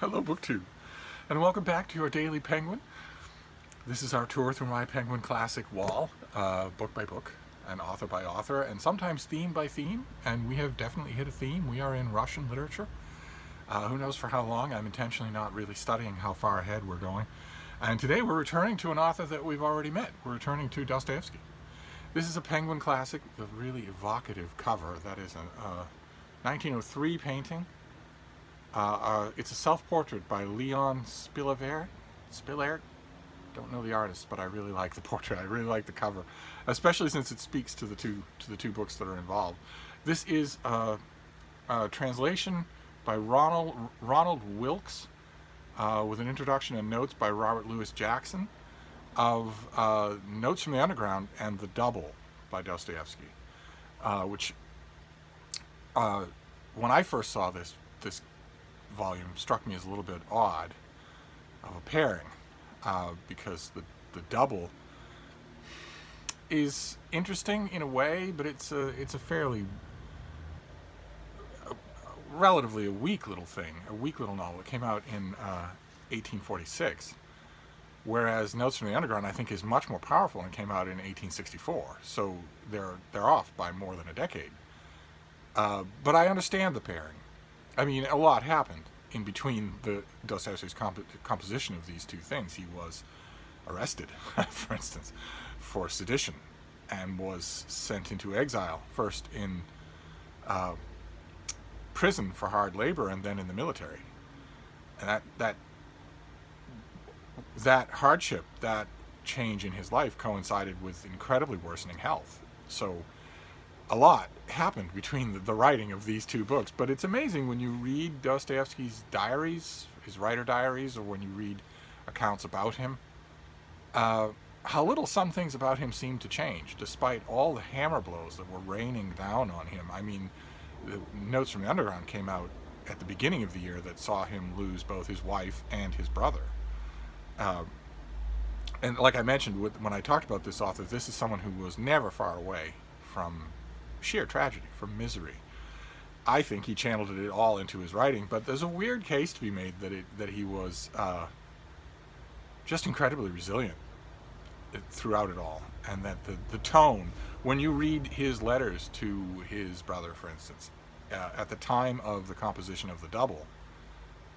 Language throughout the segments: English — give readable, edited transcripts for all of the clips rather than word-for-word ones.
Hello, BookTube, and welcome back to your Daily Penguin. This is our tour through my Penguin Classic wall, book by book, and author by author, and sometimes theme by theme, and we have definitely hit a theme. We are in Russian literature. Who knows for how long? I'm intentionally not really studying how far ahead we're going. And today we're returning to an author that we've already met. We're returning to Dostoevsky. This is a Penguin Classic with a really evocative cover. That is a 1903 painting. It's a self-portrait by Leon Spilert. Don't know the artist, but I really like the portrait. I really like the cover, especially since it speaks to the two books that are involved. This is a translation by Ronald Wilkes, with an introduction and notes by Robert Louis Jackson, of Notes from the Underground and The Double by Dostoevsky, which when I first saw this volume struck me as a little bit odd of a pairing, because the double is interesting in a way, but it's a fairly relatively a weak little thing, a weak little novel. It came out in 1846, whereas Notes from the Underground I think is much more powerful and came out in 1864. So they're off by more than a decade. But I understand the pairing. I mean, a lot happened in between Dostoevsky's composition of these two things. He was arrested, for instance, for sedition, and was sent into exile, first in prison for hard labor and then in the military. And that hardship, that change in his life coincided with incredibly worsening health. So a lot happened between the writing of these two books, but it's amazing when you read Dostoevsky's diaries, his writer diaries, or when you read accounts about him, how little some things about him seem to change, despite all the hammer blows that were raining down on him. I mean, the Notes from the Underground came out at the beginning of the year that saw him lose both his wife and his brother. And like I mentioned when I talked about this author, this is someone who was never far away from sheer tragedy, from misery. I think he channeled it all into his writing, but there's a weird case to be made that he was just incredibly resilient throughout it all, and that the tone, when you read his letters to his brother, for instance, at the time of the composition of The Double,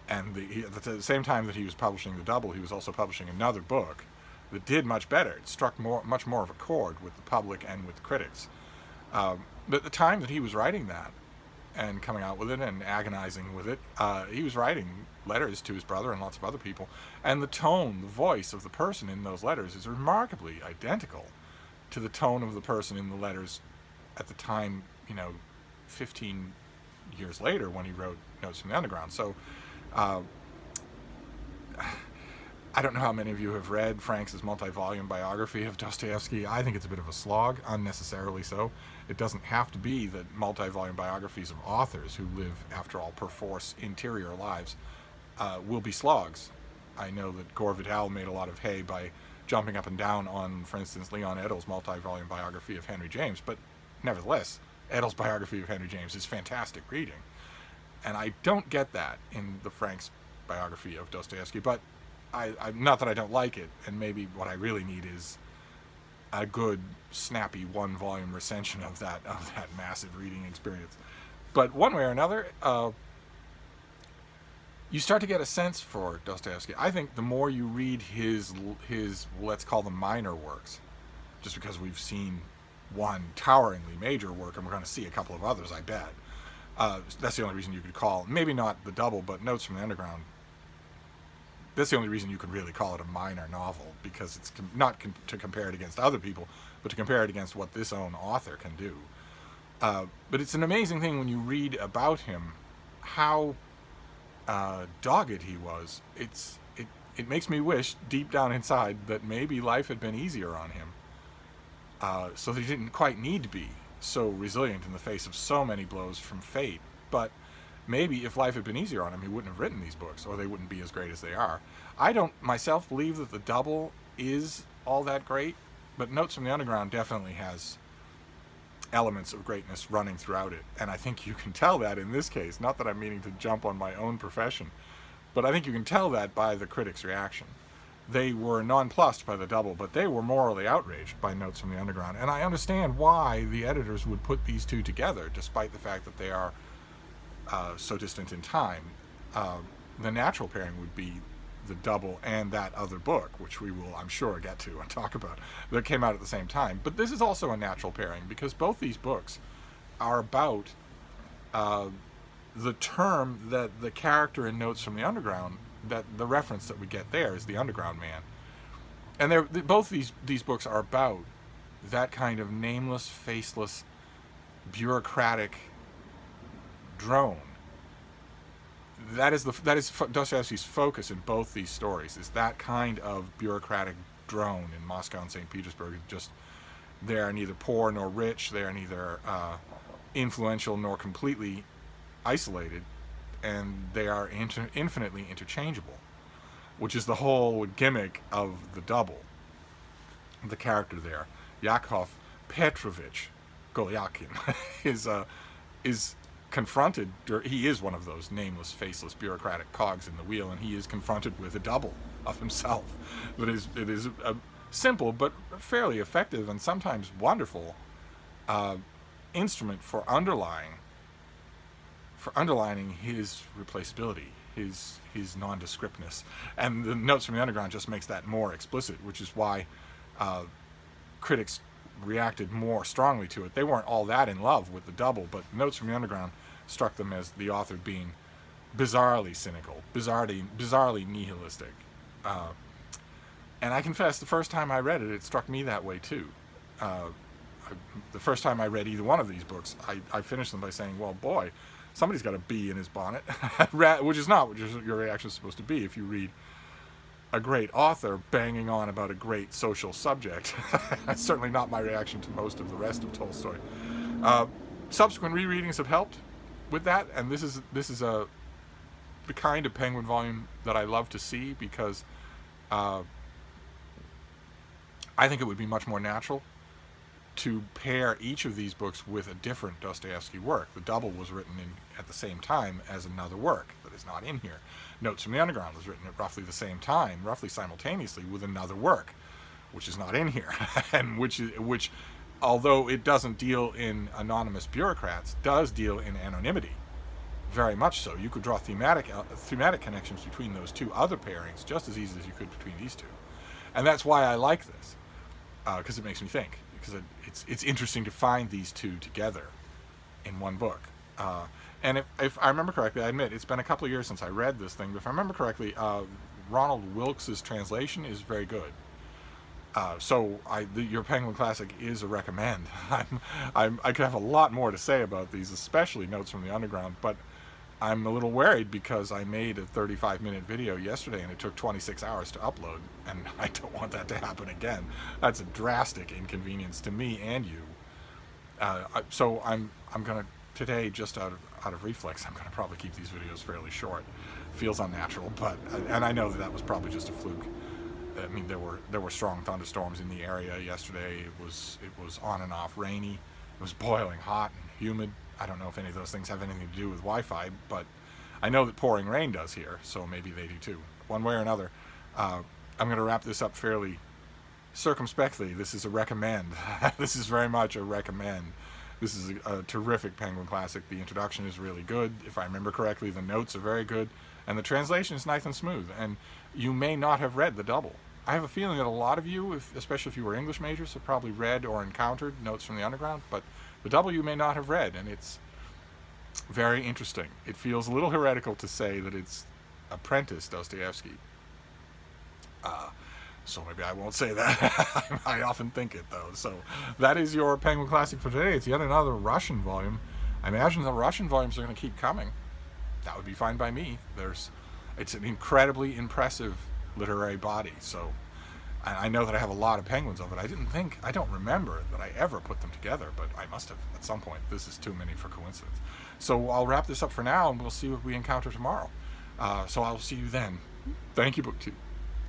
and at the same time that he was publishing The Double, he was also publishing another book that did much better. It struck much more of a chord with the public and with critics. But at the time that he was writing that and coming out with it and agonizing with it, he was writing letters to his brother and lots of other people, and the tone, the voice of the person in those letters is remarkably identical to the tone of the person in the letters at the time, 15 years later when he wrote Notes from the Underground. So I don't know how many of you have read Franks' multi-volume biography of Dostoevsky. I think it's a bit of a slog, unnecessarily so. It doesn't have to be that multi-volume biographies of authors who live, after all, perforce interior lives will be slogs. I know that Gore Vidal made a lot of hay by jumping up and down on, for instance, Leon Edel's multi-volume biography of Henry James, but nevertheless, Edel's biography of Henry James is fantastic reading. And I don't get that in the Franks biography of Dostoevsky, but I not that I don't like it, and maybe what I really need is a good, snappy one-volume recension of that massive reading experience. But one way or another, you start to get a sense for Dostoevsky. I think the more you read his let's call them minor works, just because we've seen one toweringly major work, and we're going to see a couple of others, I bet. That's the only reason you could call, maybe not The Double, but Notes from the Underground. That's the only reason you could really call it a minor novel, because it's not to compare it against other people, but to compare it against what this own author can do. But it's an amazing thing when you read about him, how dogged he was. It makes me wish, deep down inside, that maybe life had been easier on him, so that he didn't quite need to be so resilient in the face of so many blows from fate. But maybe if life had been easier on him, he wouldn't have written these books, or they wouldn't be as great as they are. I don't myself believe that The Double is all that great, but Notes from the Underground definitely has elements of greatness running throughout it, and I think you can tell that in this case. Not that I'm meaning to jump on my own profession, But I think you can tell that by the critics' reaction. They were nonplussed by the double, but they were morally outraged by Notes from the Underground. And I understand why the editors would put these two together, despite the fact that they are so distant in time. The natural pairing would be the double and that other book, which we will, I'm sure, get to and talk about, that came out at the same time. But this is also a natural pairing, because both these books are about the term that the character in Notes from the Underground, that the reference that we get there is the Underground Man. And both these books are about that kind of nameless, faceless, bureaucratic drone. That is Dostoevsky's focus in both these stories, is that kind of bureaucratic drone in Moscow and St. Petersburg. Just, they are neither poor nor rich, they are neither influential nor completely isolated, and they are infinitely interchangeable, which is the whole gimmick of the double. The character there, Yakov Petrovich Golyakin, is confronted, or he is one of those nameless, faceless, bureaucratic cogs in the wheel, and he is confronted with a double of himself. It is a simple but fairly effective and sometimes wonderful instrument for underlining his replaceability, his nondescriptness. And the Notes from the Underground just makes that more explicit, which is why critics reacted more strongly to it. They weren't all that in love with the double, but Notes from the Underground struck them as the author being bizarrely cynical, bizarrely nihilistic. And I confess, the first time I read it, it struck me that way too. The first time I read either one of these books, I finished them by saying, well, boy, somebody's got a bee in his bonnet, which is not what your reaction is supposed to be if you read a great author banging on about a great social subject. That's certainly not my reaction to most of the rest of Tolstoy. Subsequent rereadings have helped with that, and this is the kind of Penguin volume that I love to see, because I think it would be much more natural to pair each of these books with a different Dostoevsky work. The double was written at the same time as another work that is not in here. Notes from the Underground was written at roughly the same time, roughly simultaneously, with another work, which is not in here, and which, although it doesn't deal in anonymous bureaucrats, does deal in anonymity, very much so. You could draw thematic connections between those two other pairings just as easily as you could between these two, and that's why I like this, because it makes me think. Because it's interesting to find these two together in one book. And if I remember correctly, I admit it's been a couple of years since I read this thing, but if I remember correctly, Ronald Wilkes's translation is very good. So your Penguin Classic is a recommend. I could have a lot more to say about these, especially Notes from the Underground, but I'm a little worried because I made a 35-minute video yesterday and it took 26 hours to upload, and I don't want that to happen again. That's a drastic inconvenience to me and you. So I'm gonna today, just out of reflex, I'm gonna probably keep these videos fairly short. Feels unnatural, and I know that was probably just a fluke. I mean, there were strong thunderstorms in the area yesterday. It was on and off rainy. It was boiling hot and humid. I don't know if any of those things have anything to do with Wi-Fi, but I know that pouring rain does here, so maybe they do too. One way or another, I'm going to wrap this up fairly circumspectly. This is a recommend. This is very much a recommend. This is a terrific Penguin Classic. The introduction is really good. If I remember correctly, the notes are very good, and the translation is nice and smooth, and you may not have read the double. I have a feeling that a lot of you, especially if you were English majors, have probably read or encountered Notes from the Underground, but the double you may not have read, and it's very interesting. It feels a little heretical to say that it's apprentice Dostoevsky. So maybe I won't say that. I often think it, though. So that is your Penguin Classic for today. It's yet another Russian volume. I imagine the Russian volumes are going to keep coming. That would be fine by me. It's an incredibly impressive literary body. So I know that I have a lot of Penguins of it. I don't remember that I ever put them together, but I must have at some point. This is too many for coincidence. So I'll wrap this up for now, and we'll see what we encounter tomorrow. So I'll see you then. Thank you, BookTube.